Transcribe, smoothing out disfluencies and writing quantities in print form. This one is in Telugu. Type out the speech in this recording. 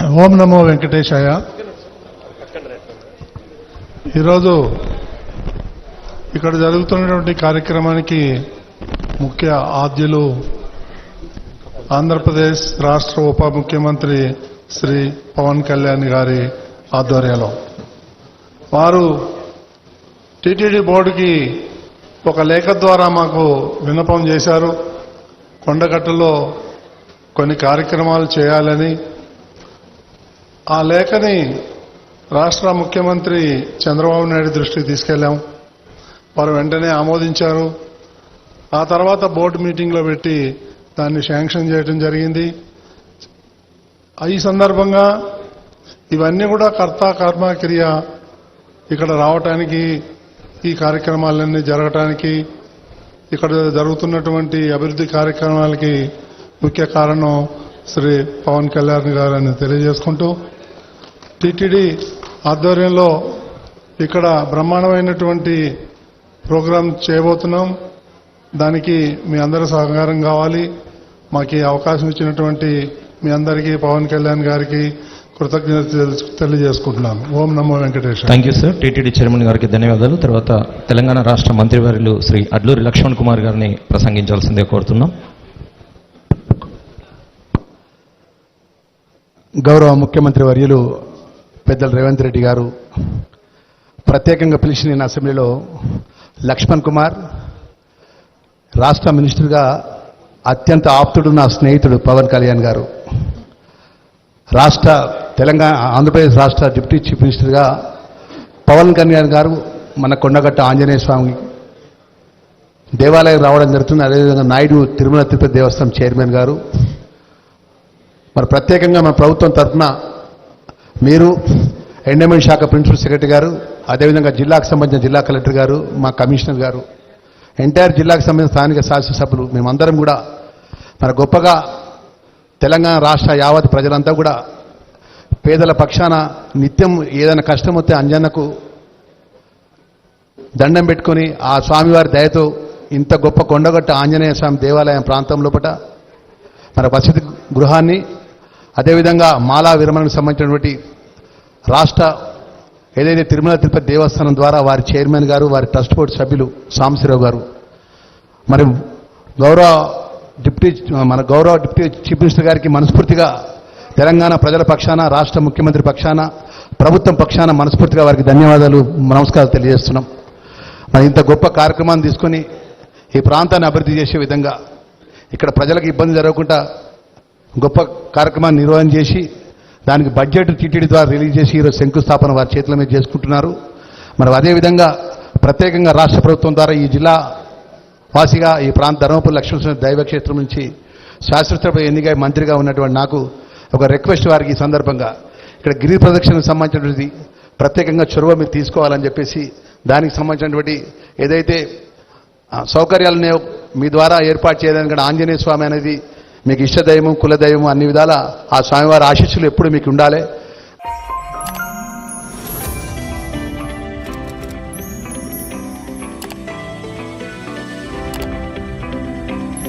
ఓం నమో వెంకటేశాయ. ఈరోజు ఇక్కడ జరుగుతున్నటువంటి కార్యక్రమానికి ముఖ్య ఆద్యులు ఆంధ్రప్రదేశ్ రాష్ట్ర ఉప ముఖ్యమంత్రి శ్రీ పవన్ కళ్యాణ్ గారి ఆధ్వర్యంలో వారు టీటీడీ బోర్డుకి ఒక లేఖ ద్వారా మాకు విన్నపం చేశారు. కొండగట్టులో కొన్ని కార్యక్రమాలు చేయాలని. ఆ లేఖని రాష్ట్ర ముఖ్యమంత్రి చంద్రబాబు నాయుడు దృష్టికి తీసుకెళ్లాం. వారు వెంటనే ఆమోదించారు. ఆ తర్వాత బోర్డు మీటింగ్లో పెట్టి దాన్ని శాంక్షన్ చేయడం జరిగింది. ఈ సందర్భంగా ఇవన్నీ కూడా కర్మ క్రియ ఇక్కడ రావటానికి, ఈ కార్యక్రమాలన్నీ జరగటానికి, ఇక్కడ జరుగుతున్నటువంటి అభివృద్ధి కార్యక్రమాలకి ముఖ్య కారణం శ్రీ పవన్ కళ్యాణ్ గారని తెలియజేసుకుంటూ, టీటీడీ ఆధ్వర్యంలో ఇక్కడ బ్రహ్మాండమైనటువంటి ప్రోగ్రాం చేయబోతున్నాం. దానికి మీ అందరి సహకారం కావాలి. మాకు అవకాశం ఇచ్చినటువంటి మీ అందరికీ పవన్ కళ్యాణ్ గారికి కృతజ్ఞతలు తెలియజేసుకుంటున్నాను. ఓం నమో Venkateswara. Thank you sir. TTD chairman గారికి ధన్యవాదాలు. తర్వాత తెలంగాణ రాష్ట్ర మంత్రివర్యులు శ్రీ అడ్లూరి లక్ష్మణ్ కుమార్ గారిని ప్రసంగించాల్సిందే కోరుతున్నాం. గౌరవ ముఖ్యమంత్రి వర్యులు పెద్దలు రేవంత్ రెడ్డి గారు ప్రత్యేకంగా పిలిచిన నేను అసెంబ్లీలో లక్ష్మణ్ కుమార్, రాష్ట్ర మినిస్టర్గా అత్యంత ఆప్తుడు నా స్నేహితుడు పవన్ కళ్యాణ్ గారు, ఆంధ్రప్రదేశ్ రాష్ట్ర డిప్యూటీ చీఫ్ మినిస్టర్గా పవన్ కళ్యాణ్ గారు మన కొండగట్ట ఆంజనేయ స్వామి దేవాలయం రావడం జరుగుతుంది. అదేవిధంగా నాయుడు తిరుమల తిరుపతి దేవస్థానం చైర్మన్ గారు, మరి ప్రత్యేకంగా మన ప్రభుత్వం తరఫున మీరు ఎండోమెంట్ శాఖ ప్రిన్సిపల్ సెక్రటరీ గారు, అదేవిధంగా జిల్లాకు సంబంధించిన జిల్లా కలెక్టర్ గారు, మా కమిషనర్ గారు, ఎంటైర్ జిల్లాకు సంబంధించిన స్థానిక శాసనసభ్యులు, మేమందరం కూడా మన గొప్పగా తెలంగాణ రాష్ట్ర యావత్ ప్రజలంతా కూడా పేదల పక్షాన నిత్యం ఏదైనా కష్టం వస్తే అంజన్నకు దండం పెట్టుకొని ఆ స్వామివారి దయతో ఇంత గొప్ప కొండగట్ట ఆంజనేయ స్వామి దేవాలయం ప్రాంతం లోపల మన వసతి గృహాన్ని, అదేవిధంగా మాలా విరమణకు సంబంధించినటువంటి రాష్ట్ర ఏదైతే తిరుమల తిరుపతి దేవస్థానం ద్వారా వారి చైర్మన్ గారు, వారి ట్రస్ట్ బోర్డు సభ్యులు సాంబశివరావు గారు, మరి గౌరవ డిప్యూటీ చీఫ్ మినిస్టర్ గారికి మనస్ఫూర్తిగా తెలంగాణ ప్రజల పక్షాన, రాష్ట్ర ముఖ్యమంత్రి పక్షాన, ప్రభుత్వం పక్షాన మనస్ఫూర్తిగా వారికి ధన్యవాదాలు, నమస్కారాలు తెలియజేస్తున్నాం. మరి ఇంత గొప్ప కార్యక్రమాన్ని తీసుకొని ఈ ప్రాంతాన్ని అభివృద్ధి చేసే విధంగా ఇక్కడ ప్రజలకు ఇబ్బంది జరగకుండా గొప్ప కార్యక్రమాన్ని నిర్వహణ చేసి దానికి బడ్జెట్ టీటీడీ ద్వారా రిలీజ్ చేసి ఈరోజు శంకుస్థాపన వారి చేతుల మీద చేసుకుంటున్నారు. మరి అదేవిధంగా ప్రత్యేకంగా రాష్ట్ర ప్రభుత్వం ద్వారా ఈ జిల్లా వాసిగా ఈ ప్రాంత ధర్మపురి లక్ష్మణ దైవక్షేత్రం నుంచి శాశ్వత ఎన్నికై మంత్రిగా ఉన్నటువంటి నాకు ఒక రిక్వెస్ట్ వారికి ఈ సందర్భంగా ఇక్కడ గిరి ప్రదక్షిణకు సంబంధించినటువంటి ప్రత్యేకంగా చొరవ మీరు తీసుకోవాలని చెప్పేసి దానికి సంబంధించినటువంటి ఏదైతే సౌకర్యాలనే మీ ద్వారా ఏర్పాటు చేయడానికి ఆంజనేయ స్వామి అనేది మీకు ఇష్టదైవం, కులదైవం అన్ని విధాల ఆ స్వామివారి ఆశీస్సులు ఎప్పుడు మీకు ఉండాలి.